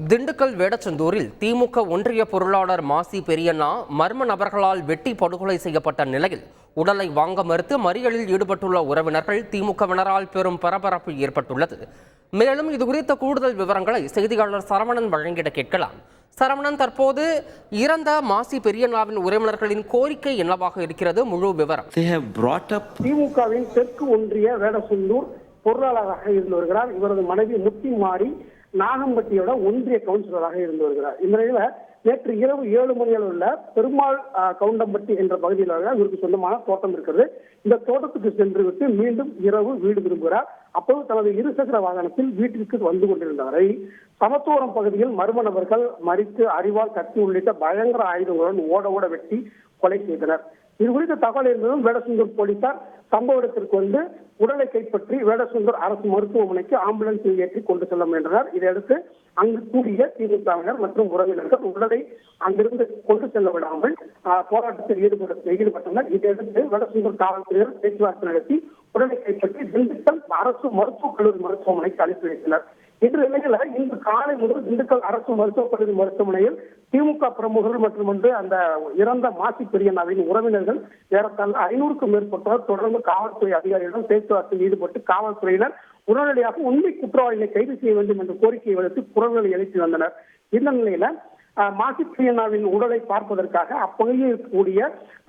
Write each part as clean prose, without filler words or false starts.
திண்டுக்கல் வேடச்சந்தூரில் திமுக ஒன்றிய பொருளாளர் மாசி பெரியண்ணா மர்ம நபர்களால் வெட்டி படுகொலை செய்யப்பட்ட நிலையில் உடலை வாங்க மறுத்து மறியலில் ஈடுபட்டுள்ள உறவினர்கள் திமுகவினரால் பெரும் பரபரப்பு ஏற்பட்டுள்ளது. மேலும் இதுகுறித்த கூடுதல் விவரங்களை செய்தியாளர் சரவணன் வழங்கிட கேட்கலாம். சரவணன், தற்போது இறந்த மாசி பெரியண்ணாவின் உறவினர்களின் கோரிக்கை என்னவாக இருக்கிறது? முழு விவரம். திமுகவின் தெற்கு ஒன்றிய வேடச்சந்தூர் பொருளாளராக இருந்து வருகிறார். இவரது மனைவி முத்தி மாறி நாகம்பட்டியோட ஒன்றிய கவுன்சிலராக இருந்து வருகிறார். இந்த நிலையில நேற்று இரவு 7 மணியில் உள்ள பெருமாள் கவுண்டம்பட்டி என்ற பகுதியில் இவருக்கு சொந்தமான தோட்டம் இருக்கிறது. இந்த தோட்டத்துக்கு சென்று விட்டு மீண்டும் இரவு வீடு திரும்புகிறார். அப்போது தனது இருசக்கர வாகனத்தில் வீட்டிற்கு வந்து கொண்டிருந்தவரை சமத்துவரம் பகுதியில் மர்ம நபர்கள் மறித்து அறிவால் கத்தி உள்ளிட்ட பயங்கர ஆயுதங்களுடன் ஓட வெட்டி கொலை செய்தனர். இது குறித்த தகவல் இருந்ததும் வேடச்சந்தூர் போலீசார் சம்பவ இடத்திற்கு வந்து உடலை கைப்பற்றி வேடச்சந்தூர் அரசு மருத்துவமனைக்கு ஆம்புலன்ஸில் ஏற்றி கொண்டு செல்ல முயன்றனர். இதையடுத்து அங்கு கூடிய திமுகவினர் மற்றும் உறவினர்கள் உடலை அங்கிருந்து கொண்டு செல்ல விடாமல் போராட்டத்தில் ஈடுபட்டனர். இதையடுத்து வேடச்சந்தூர் காவல்துறையினர் பேச்சுவார்த்தை நடத்தி உடலை கைப்பற்றி திண்டுக்கல் அரசு மருத்துவக் கல்லூரி மருத்துவமனைக்கு அனுப்பி வைத்தனர். இன்று நிலையில இன்று காலை முதல் திண்டுக்கல் அரசு மருத்துவக் கல்லூரி மருத்துவமனையில் திமுக பிரமுகர்கள் மற்றும் அந்த இறந்த மாசி பெரியண்ணாவின் உறவினர்கள் ஏறத்தாழ 500க்கும் மேற்பட்டோர் தொடர்ந்து காவல்துறை அதிகாரிகளிடம் பேச்சுவார்த்தையில் ஈடுபட்டு காவல்துறையினர் உடனடியாக உண்மை குற்றவாளிகளை கைது செய்ய வேண்டும் என்ற கோரிக்கையை விடுத்து குரல்களை எழுப்பி வந்தனர். இந்த நிலையில மாசி பெரியண்ணாவின் உடலை பார்ப்பதற்காக அப்பகுதியில் இருக்கக்கூடிய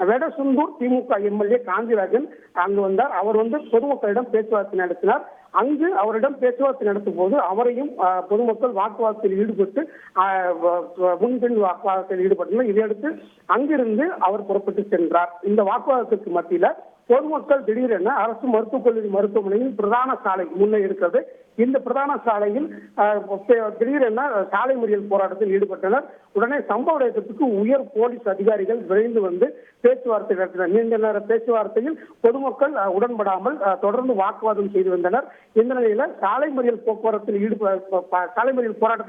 வேடச்சந்தூர் திமுக எம்எல்ஏ காந்திராஜன் அங்கு வந்தார். அவர் பொதுமக்களிடம் பேச்சுவார்த்தை நடத்தினார். அங்கு அவரிடம் பேச்சுவார்த்தை நடத்தும் போது அவரையும் பொதுமக்கள் வாக்குவாதத்தில் ஈடுபட்டு முன்பின் வாக்குவாதத்தில் ஈடுபட்டனர். இதையடுத்து அங்கிருந்து அவர் புறப்பட்டு சென்றார். இந்த வாக்குவாதத்திற்கு மத்தியில பொதுமக்கள் திடீரென அரசு மருத்துவக் கல்லூரி மருத்துவமனையில் பிரதான சாலை முன்னே இருக்கிறது. இந்த பிரதான சாலையில் திடீரென சாலை மறியல் போராட்டத்தில் ஈடுபட்டனர். உடனே சம்பவ இடத்திற்கு உயர் போலீஸ் அதிகாரிகள் விரைந்து வந்து பேச்சுவார்த்தை நடத்தினர். நீண்ட நேர பேச்சுவார்த்தையில் பொதுமக்கள் உடன்படாமல் தொடர்ந்து வாக்குவாதம் செய்து வந்தனர். இந்த நிலையில சாலை மறியல் போராட்டத்தில்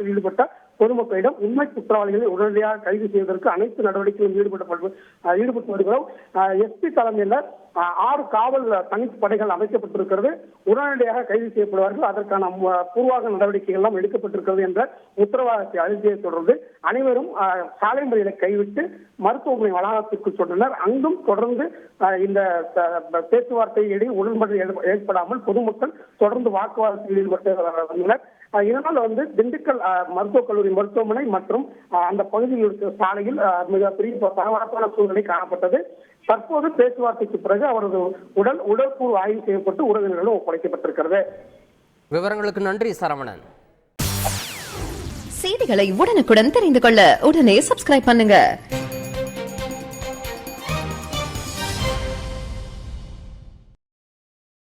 ஈடுபட்ட பொதுமக்களிடம் உண்மை குற்றவாளிகளை உடனடியாக கைது செய்வதற்கு அனைத்து நடவடிக்கைகளும் ஈடுபட்டு வருகிறோம். எஸ்பி தலைமையில் 6 காவல் தனிப்படைகள் அமைக்கப்பட்டிருக்கிறது. உடனடியாக கைது செய்யப்படுவார்கள். அதற்கான பூர்வாக நடவடிக்கைகள் எல்லாம் எடுக்கப்பட்டிருக்கிறது என்ற உத்தரவாதத்தை அளித்ததை தொடர்ந்து அனைவரும் சாலை மறியலை கைவிட்டு மருத்துவமனை வளாகத்திற்கு சென்றனர். அங்கும் தொடர்ந்து இந்த பேச்சுவார்த்தையிடையே உடன்பாடு ஏற்படாமல் பொதுமக்கள் தொடர்ந்து வாக்குவாதத்தில் ஈடுபட்டு வந்தனர். இதனால் திண்டுக்கல் மருத்துவக் கல்லூரி மருத்துவமனை மற்றும் அந்த பகுதியில் இருக்கிற சாலையில் மிகப்பெரிய பரபரப்பான சூழ்நிலை காணப்பட்டது. தற்போது பேச்சுவார்த்தைக்கு பிறகு அவரது உடற்கூறு ஆய்வு செய்யப்பட்டு உறவினர்களும் ஒப்படைக்கப்பட்டிருக்கிறது. விவரங்களுக்கு நன்றி சரவணன். செய்திகளை உடனுக்குடன் தெரிந்து கொள்ள உடனே சப்ஸ்கிரைப் பண்ணுங்க.